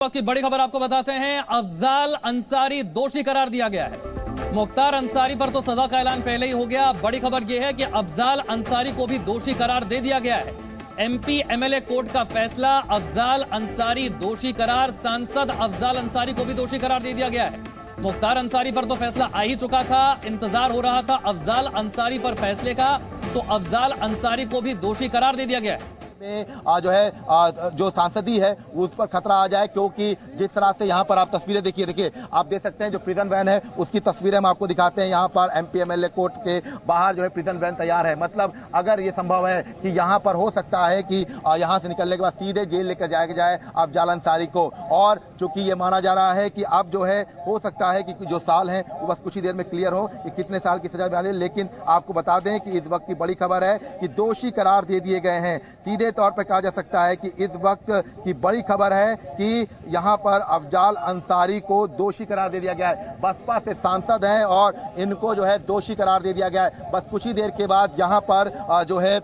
वक्त की बड़ी खबर आपको बताते हैं। अफजाल अंसारी दोषी करार दिया गया है। मुख्तार अंसारी पर तो सजा का ऐलान पहले ही हो गया। बड़ी खबर यह है कि अफजाल अंसारी को भी दोषी करार दे दिया गया है। एमपी एमएलए कोर्ट का फैसला, अफजाल अंसारी दोषी करार। सांसद अफजाल अंसारी को भी दोषी करार दे दिया गया है। मुख्तार अंसारी पर तो फैसला आ ही चुका था, इंतजार हो रहा था अफजाल अंसारी पर फैसले का, तो अफजाल अंसारी को भी दोषी करार दे दिया गया है। में जो है जो सांसदी है उस पर खतरा आ जाए, क्योंकि जिस तरह से यहाँ पर आप तस्वीरें देखिए आप देख सकते हैं जो प्रिजन वैन है उसकी तस्वीरें हम आपको दिखाते हैं। यहाँ पर एमपी एमएलए कोर्ट के बाहर जो है प्रिजन वैन तैयार है। मतलब अगर ये संभव है कि यहाँ पर हो सकता है कि यहाँ से निकलने के बाद सीधे जेल लेकर जाया जाए अफजाल अंसारी को। और चूंकि ये माना जा रहा है कि अब जो है हो सकता है कि जो साल है वो बस कुछ ही देर में क्लियर हो कि कितने साल की सजा मिले। लेकिन आपको बता दें कि इस वक्त की बड़ी खबर है कि दोषी करार दे दिए गए हैं। सीधे तौर पर कहा जा सकता है कि इस वक्त की बड़ी खबर है कि यहाँ पर अफजाल अंसारी को दोषी करार दे दिया गया है। बसपा से सांसद हैं और इनको जो है दोषी करार दे दिया गया है। बस कुछ ही देर के बाद यहाँ पर जो है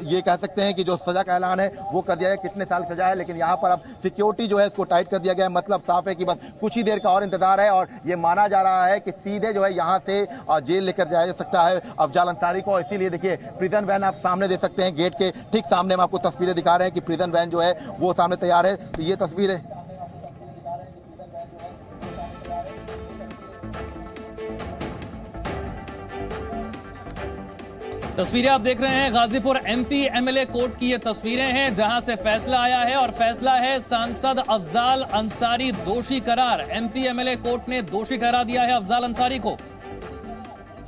ये कह सकते हैं कि जो सजा का ऐलान है वो कर दिया गया, कितने साल सजा है। लेकिन यहाँ पर अब सिक्योरिटी जो है इसको टाइट कर दिया गया है। मतलब साफ है कि बस कुछ ही देर का और इंतजार है और ये माना जा रहा है कि सीधे जो है यहाँ से जेल लेकर जाया जा सकता है अफजाल अंसारी को। इसीलिए देखिए प्रिजन वैन आप सामने देख सकते हैं, गेट के ठीक सामने हम आपको तस्वीरें दिखा रहे हैं कि प्रिजन वैन जो है वो सामने तैयार है। तो ये तस्वीर है। तस्वीरें आप देख रहे हैं गाजीपुर एमपी एमएलए कोर्ट की ये तस्वीरें हैं जहां से फैसला आया है और फैसला है सांसद अफजाल अंसारी दोषी करार। एमपी एमएलए कोर्ट ने दोषी ठहरा दिया है अफजाल अंसारी को।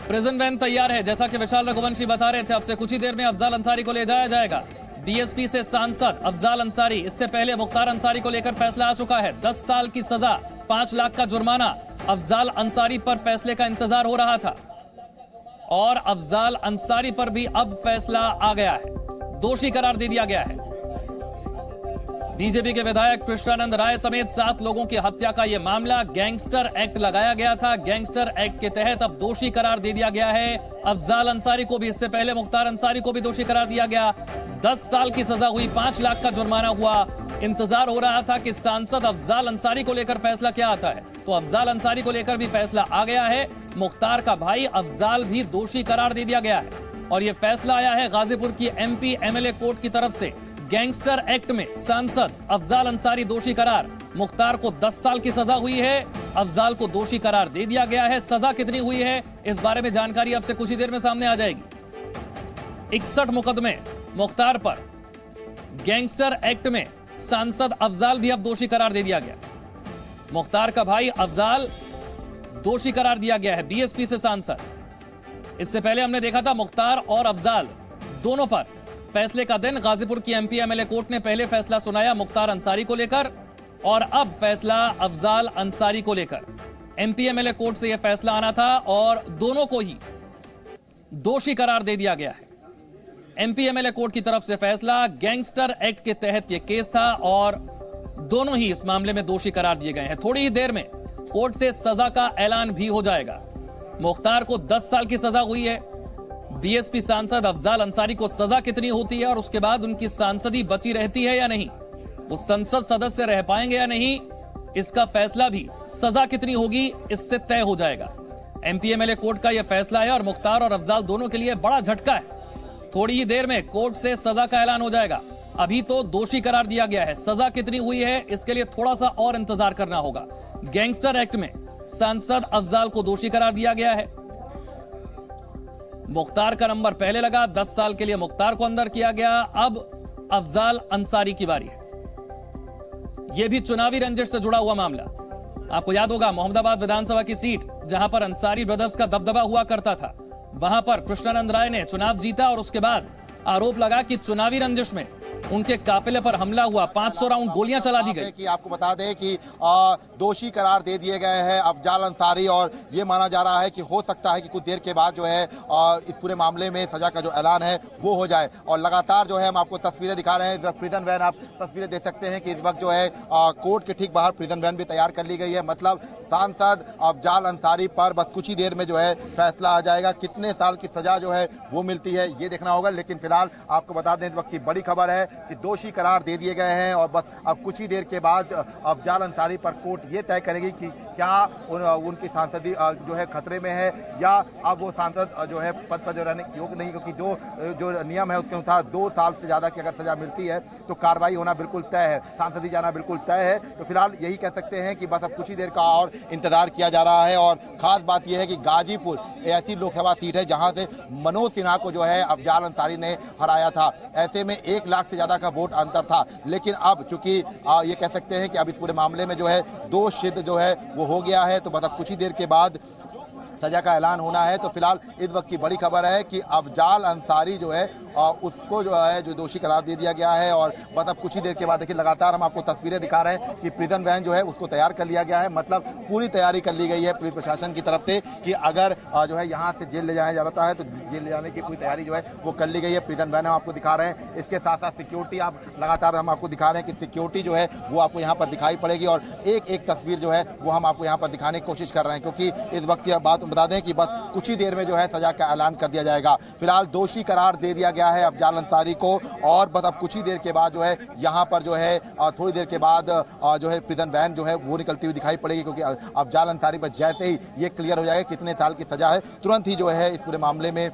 प्रिजन वैन तैयार है, जैसा कि विशाल रघुवंशी बता रहे थे। अब से कुछ ही देर में अफजाल अंसारी को ले जाया जाएगा। बीएसपी से सांसद अफजाल अंसारी, इससे पहले मुख्तार अंसारी को लेकर फैसला आ चुका है। 10 साल की सजा, 5 लाख का जुर्माना। अफजाल अंसारी पर फैसले का इंतजार हो रहा था और अफजाल अंसारी पर भी अब फैसला आ गया है, दोषी करार दे दिया गया है। बीजेपी के विधायक कृष्णानंद राय समेत 7 लोगों की हत्या का यह मामला, गैंगस्टर एक्ट लगाया गया था। गैंगस्टर एक्ट के तहत अब दोषी करार दे दिया गया है अफजाल अंसारी को भी। इससे पहले मुख्तार अंसारी को भी दोषी करार दिया गया। 10 साल की सजा हुई, 5 लाख का जुर्माना हुआ। इंतजार हो रहा था कि सांसद अफजाल अंसारी को लेकर फैसला क्या आता है, तो अफजाल अंसारी को लेकर भी फैसला आ गया है। मुख्तार का भाई अफजाल भी दोषी करार दे दिया गया है और यह फैसला आया है गाजीपुर की एमपी एमएलए कोर्ट की तरफ से। गैंगस्टर एक्ट में सांसद अफजाल अंसारी दोषी करार। मुख्तार को 10 साल की सजा हुई है, अफजाल को दोषी करार दे दिया गया है। सजा कितनी हुई है इस बारे में जानकारी अब से कुछ ही देर में सामने आ जाएगी। 61 मुकदमे मुख्तार पर, गैंगस्टर एक्ट में सांसद अफजाल भी अब दोषी करार दे दिया गया। मुख्तार का भाई अफजाल दोषी करार दिया गया है बीएसपी से सांसद। इससे पहले हमने देखा था मुख्तार और अफजाल दोनों पर फैसले का दिन। गाजीपुर की एमपी एमएलए कोर्ट ने पहले फैसला सुनाया मुख्तार अंसारी को लेकर और अब फैसला अफजाल अंसारी को लेकर। एमपी एमएलए कोर्ट से यह फैसला आना था और दोनों को ही दोषी करार दे दिया गया है। एमपी एमएलए कोर्ट की तरफ से फैसला, गैंगस्टर एक्ट के तहत यह केस था और दोनों ही इस मामले में दोषी करार दिए गए हैं। थोड़ी ही देर में कोर्ट से सजा का ऐलान भी हो जाएगा। मुख्तार को 10 साल की सजा हुई है। बीएसपी सांसद अफजाल अंसारी को सजा कितनी होती है और उसके बाद उनकी सांसदी बची रहती है या नहीं, वो संसद सदस्य रह पाएंगे या नहीं, इसका फैसला भी सजा कितनी होगी इससे तय हो जाएगा। एमपी एमएलए कोर्ट का यह फैसला है और मुख्तार और अफजाल दोनों के लिए बड़ा झटका है। थोड़ी ही देर में कोर्ट से सजा का ऐलान हो जाएगा। अभी तो दोषी करार दिया गया है, सजा कितनी हुई है इसके लिए थोड़ा सा और इंतजार करना होगा। गैंगस्टर एक्ट में सांसद अफजाल को दोषी करार दिया गया है। मुख्तार का नंबर पहले लगा, 10 साल के लिए मुख्तार को अंदर किया गया। अब अफजाल अंसारी की बारी है। यह भी चुनावी रंजिश से जुड़ा हुआ मामला। आपको याद होगा मोहम्मदाबाद विधानसभा की सीट जहां पर अंसारी ब्रदर्स का दबदबा हुआ करता था, वहां पर कृष्णानंद राय ने चुनाव जीता और उसके बाद आरोप लगा कि चुनावी रंजिश में उनके काफिले पर हमला हुआ, 500 राउंड गोलियां चला दी गई। कि आपको बता दें कि दोषी करार दे दिए गए हैं अफजाल अंसारी और ये माना जा रहा है कि हो सकता है कि कुछ देर के बाद जो है इस पूरे मामले में सजा का जो ऐलान है वो हो जाए। और लगातार जो है हम आपको तस्वीरें दिखा रहे हैं। प्रिजन वैन आप तस्वीरें देख सकते हैं कि इस वक्त जो है कोर्ट के ठीक बाहर प्रिजन वैन भी तैयार कर ली गई है। मतलब सांसद अफजाल अंसारी पर बस कुछ ही देर में जो है फैसला आ जाएगा। कितने साल की सजा जो है वो मिलती है ये देखना होगा। लेकिन फिलहाल आपको बता दें इस वक्त की बड़ी खबर है कि दोषी करार दे दिए गए हैं और बस अब कुछ ही देर के बाद अफजाल अंसारी पर कोर्ट ये तय करेगी कि क्या उनकी सांसदी जो है खतरे में है या अब वो सांसद जो है पद पर जो रहने योग्य नहीं, क्योंकि जो नियम है उसके अनुसार 2 साल से ज़्यादा की अगर सजा मिलती है तो कार्रवाई होना बिल्कुल तय है, सांसदी जाना बिल्कुल तय है। तो फिलहाल यही कह सकते हैं कि बस अब कुछ ही देर का और इंतजार किया जा रहा है। और खास बात यह है कि गाजीपुर ऐसी लोकसभा सीट है जहां से मनोज सिन्हा को जो है अफजाल अंसारी ने हराया था। ऐसे में 1 लाख से ज़्यादा का वोट अंतर था, लेकिन अब चूंकि ये कह सकते हैं कि अब इस पूरे मामले में जो है दोष सिद्ध जो है वो हो गया है, तो मतलब कुछ ही देर के बाद सजा का ऐलान होना है। तो फिलहाल इस वक्त की बड़ी खबर है कि अफजाल अंसारी जो है उसको जो है जो दोषी करार दे दिया गया है। और बस अब कुछ ही देर के बाद देखिए लगातार हम आपको तस्वीरें दिखा रहे हैं कि प्रिजन वैन जो है उसको तैयार कर लिया गया है, मतलब पूरी तैयारी कर ली गई है पुलिस प्रशासन की तरफ से कि अगर जो है यहाँ से जेल ले जाया जाता है तो जेल ले जाने की पूरी तैयारी जो है वो कर ली गई है। प्रिजन वैन हम आपको दिखा रहे हैं, इसके साथ साथ सिक्योरिटी आप लगातार हम आपको दिखा रहे हैं कि सिक्योरिटी जो है वो आपको यहाँ पर दिखाई पड़ेगी और एक एक तस्वीर जो है वो हम आपको यहाँ पर दिखाने की कोशिश कर रहे हैं, क्योंकि इस वक्त की बात बता दें कि बस कुछ ही देर में जो है सजा का ऐलान कर दिया जाएगा। फिलहाल दोषी करार दे दिया गया है अफजाल अंसारी को और बस अब कुछ ही देर के बाद जो है यहाँ पर जो है थोड़ी देर के बाद जो है प्रिजन वैन जो है वो निकलती हुई दिखाई पड़ेगी, क्योंकि अफजाल अंसारी पर जैसे ही ये क्लियर हो जाएगा कितने साल की सजा है, तुरंत ही जो है इस पूरे मामले में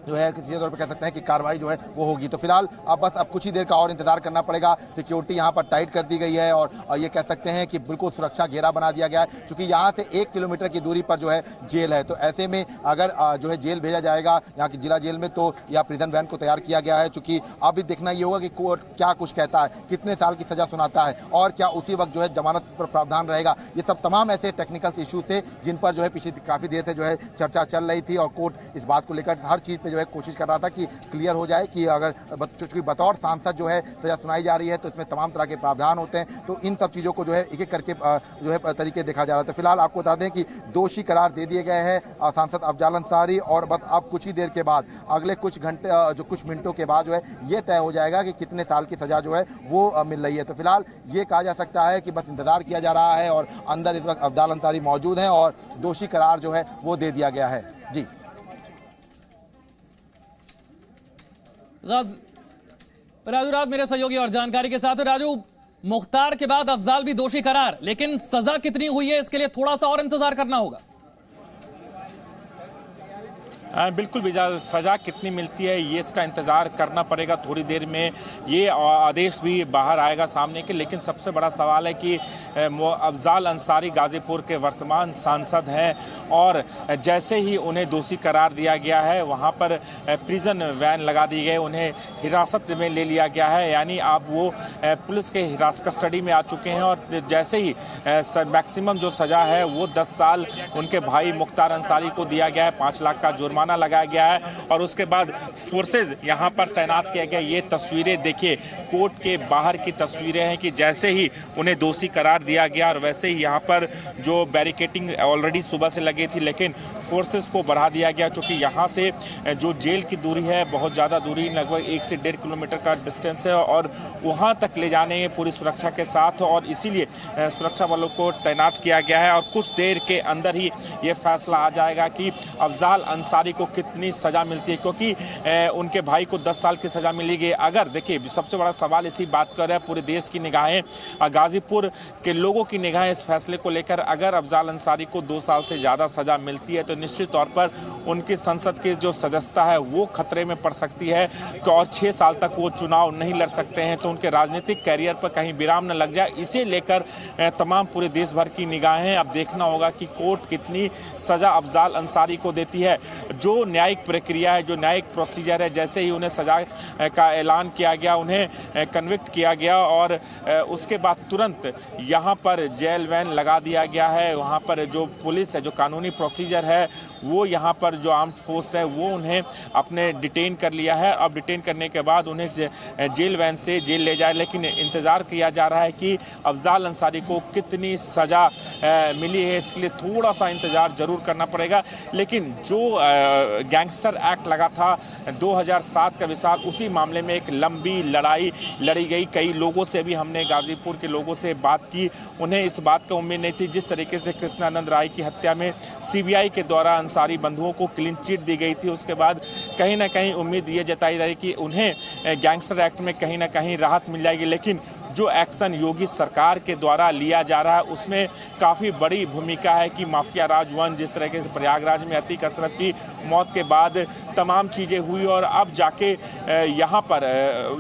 जो है किसी तौर पर कह सकते हैं कि कार्रवाई जो है वो होगी। तो फिलहाल अब कुछ ही देर का और इंतजार करना पड़ेगा। सिक्योरिटी यहाँ पर टाइट कर दी गई है और ये कह सकते हैं कि बिल्कुल सुरक्षा घेरा बना दिया गया है, क्योंकि यहाँ से 1 किलोमीटर की दूरी पर जो है जेल है। तो ऐसे में अगर जो है जेल भेजा जाएगा यहाँ की जिला जेल में, तो या प्रिजन वैन को तैयार किया गया है, चूँकि अभी देखना ये होगा कि कोर्ट क्या कुछ कहता है, कितने साल की सजा सुनाता है और क्या उसी वक्त जो है जमानत पर प्रावधान रहेगा। ये सब तमाम ऐसे टेक्निकल इशू थे जिन पर जो है पिछले काफ़ी देर से जो है चर्चा चल रही थी और कोर्ट इस बात को लेकर हर चीज़ पर जो है कोशिश कर रहा था कि क्लियर हो जाए कि अगर चूंकि बतौर सांसद जो है सजा सुनाई जा रही है तो इसमें तमाम तरह के प्रावधान होते हैं, तो इन सब चीज़ों को जो है एक एक करके जो है तरीके देखा जा रहा है। तो फिलहाल आपको बता दें कि दोषी करार दे दिए गए हैं सांसद अफजाल अंसारी और बस अब कुछ ही देर के बाद अगले कुछ घंटे जो कुछ मिनटों के बाद जो है ये तय हो जाएगा कि कितने साल की सजा जो है वो मिल रही है। तो फिलहाल ये कहा जा सकता है कि बस इंतजार किया जा रहा है और अंदर इस वक्त अफजाल अंसारी मौजूद हैं और दोषी करार जो है वो दे दिया गया है। जी राजू रात मेरे सहयोगी और जानकारी के साथ। राजू, मुख्तार के बाद अफजाल भी दोषी करार, लेकिन सजा कितनी हुई है इसके लिए थोड़ा सा और इंतजार करना होगा। बिल्कुल बिल्कुल, सज़ा कितनी मिलती है ये इसका इंतज़ार करना पड़ेगा। थोड़ी देर में ये आदेश भी बाहर आएगा सामने के, लेकिन सबसे बड़ा सवाल है कि अफजाल अंसारी गाज़ीपुर के वर्तमान सांसद हैं और जैसे ही उन्हें दोषी करार दिया गया है वहाँ पर प्रिजन वैन लगा दी गई, उन्हें हिरासत में ले लिया गया है, यानी अब वो पुलिस के कस्टडी में आ चुके हैं। और जैसे ही मैक्सिमम जो सज़ा है वो 10 साल उनके भाई मुख्तार अंसारी को दिया गया है, 5 लाख का जुर्माना लगाया गया है और उसके बाद फोर्सेज यहां पर तैनात किया गया। ये तस्वीरें देखिए, कोर्ट के बाहर की तस्वीरें हैं कि जैसे ही उन्हें दोषी करार दिया गया और वैसे ही यहां पर जो बैरिकेटिंग ऑलरेडी सुबह से लगी थी, लेकिन फोर्सेस को बढ़ा दिया गया, क्योंकि यहाँ से जो जेल की दूरी है बहुत ज़्यादा दूरी, लगभग 1 से 1.5 किलोमीटर का डिस्टेंस है और वहाँ तक ले जाने पूरी सुरक्षा के साथ, और इसीलिए सुरक्षा बलों को तैनात किया गया है। और कुछ देर के अंदर ही ये फैसला आ जाएगा कि अफजाल अंसारी को कितनी सज़ा मिलती है, क्योंकि उनके भाई को 10 साल की सज़ा मिलेगी। अगर देखिए, सबसे बड़ा सवाल इसी बात कर रहे हैं, पूरे देश की निगाहें, गाज़ीपुर के लोगों की निगाहें इस फैसले को लेकर, अगर अफजाल अंसारी को 2 साल से ज़्यादा सज़ा मिलती है तो निश्चित तौर पर उनकी संसद की जो सदस्यता है वो खतरे में पड़ सकती है और 6 साल तक वो चुनाव नहीं लड़ सकते हैं, तो उनके राजनीतिक कैरियर पर कहीं विराम न लग जाए, इसे लेकर तमाम पूरे देश भर की निगाहें। अब देखना होगा कि कोर्ट कितनी सज़ा अफजाल अंसारी को देती है। जो न्यायिक प्रक्रिया है, जो न्यायिक प्रोसीजर है, जैसे ही उन्हें सज़ा का ऐलान किया गया, उन्हें कन्विक्ट किया गया और उसके बाद तुरंत यहाँ पर जेल वैन लगा दिया गया है। वहाँ पर जो पुलिस है, जो कानूनी प्रोसीजर है, वो यहाँ पर जो आर्म्ड फोर्स है वो उन्हें अपने डिटेन कर लिया है। अब डिटेन करने के बाद उन्हें जेल वैन से जेल ले जाए, लेकिन इंतज़ार किया जा रहा है कि अफजाल अंसारी को कितनी सज़ा मिली है, इसके लिए थोड़ा सा इंतज़ार ज़रूर करना पड़ेगा। लेकिन जो गैंगस्टर एक्ट लगा था 2007 का विशाल, उसी मामले में एक लंबी लड़ाई लड़ी गई। कई लोगों से भी हमने गाज़ीपुर के लोगों से बात की, उन्हें इस बात का उम्मीद नहीं थी, जिस तरीके से कृष्णानंद राय की हत्या में CBI के द्वारा अंसारी बंधुओं को क्लीन चिट दी गई थी, उसके बाद कहीं ना कहीं उम्मीद ये जताई रही कि उन्हें गैंगस्टर एक्ट में कहीं ना कहीं राहत मिल जाएगी। लेकिन जो एक्शन योगी सरकार के द्वारा लिया जा रहा है उसमें काफ़ी बड़ी भूमिका है कि माफिया राज वन, जिस तरीके से प्रयागराज में अतीक अशरफ की मौत के बाद तमाम चीज़ें हुई और अब जाके यहाँ पर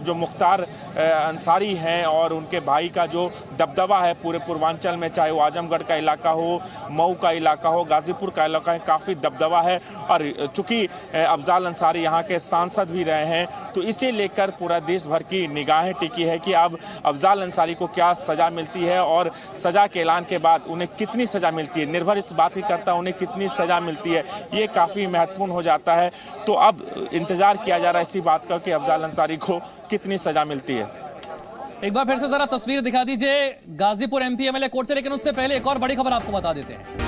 जो मुख्तार अंसारी हैं और उनके भाई का जो दबदबा है पूरे पूर्वांचल में, चाहे वो आजमगढ़ का इलाका हो, मऊ का इलाका हो, गाजीपुर का इलाका है, काफ़ी दबदबा है। और चूँकि अफजाल अंसारी यहाँ के सांसद भी रहे हैं तो इसे लेकर पूरा देश भर की निगाहें टिकी है कि अब अफजाल अंसारी को क्या सज़ा मिलती है और सज़ा के ऐलान के बाद उन्हें कितनी सज़ा मिलती है, निर्भर इस बात ही करता है उन्हें कितनी सज़ा मिलती है, ये काफ़ी महत्वपूर्ण हो जाता है। तो अब इंतज़ार किया जा रहा है इसी बात का कि अफजाल अंसारी को कितनी सज़ा मिलती है। एक बार फिर से जरा तस्वीर दिखा दीजिए गाजीपुर एमपी एमएलए कोर्ट से, लेकिन उससे पहले एक और बड़ी खबर आपको बता देते हैं।